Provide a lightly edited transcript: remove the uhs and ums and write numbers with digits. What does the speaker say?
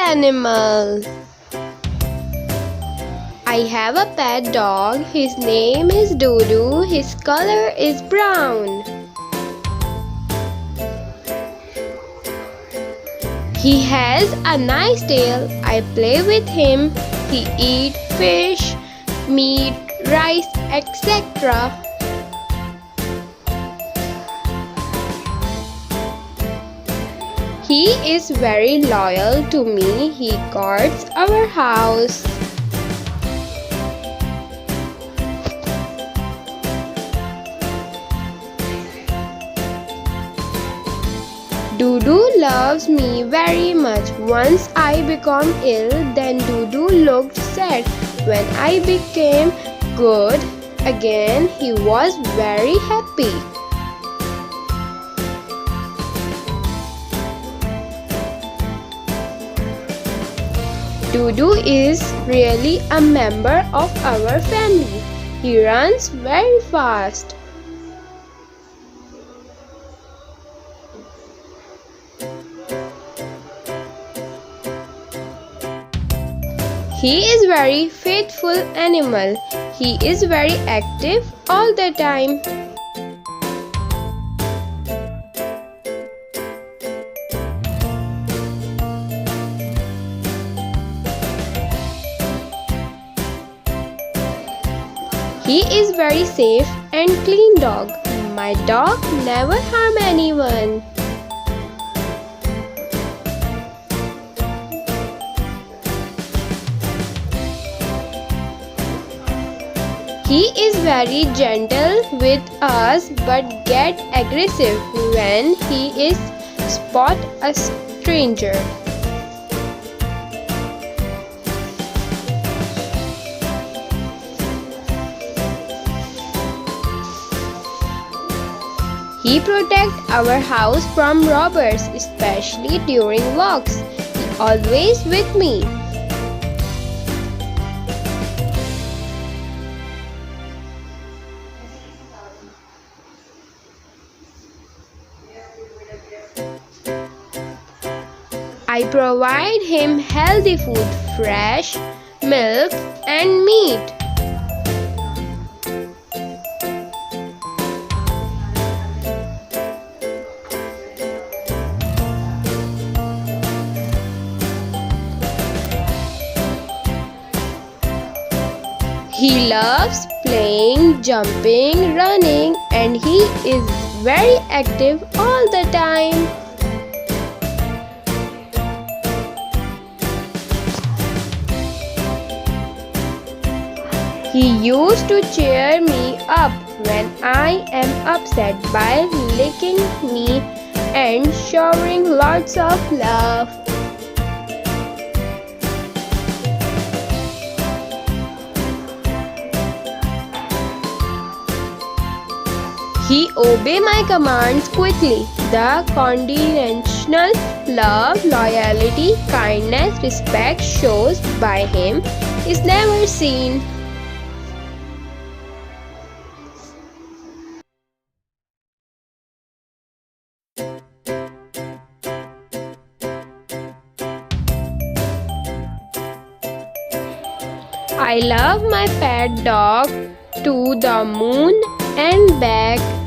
animal. I have a pet dog. His name is Doodoo. His color is brown. He has a nice tail. I play with him. He eats fish, meat, rice, etc. He is very loyal to me. He guards our house. Doodoo loves me very much. Once I became ill, then Doodoo looked sad. When I became good again, he was very happy. Doodoo is really a member of our family. He runs very fast. He is very faithful animal. He is very active all the time. He is very safe and clean dog. My dog never harm anyone. He is very gentle with us but get aggressive when he is spot a stranger. He protects our house from robbers, especially during walks. He always with me. I provide him healthy food, fresh milk and meat. He loves playing, jumping, running, and he is very active all the time. He used to cheer me up when I am upset by licking me and showering lots of love. He obeys my commands quickly. The conditional love, loyalty, kindness, respect shows by him is never seen. I love my pet dog to the moon and back.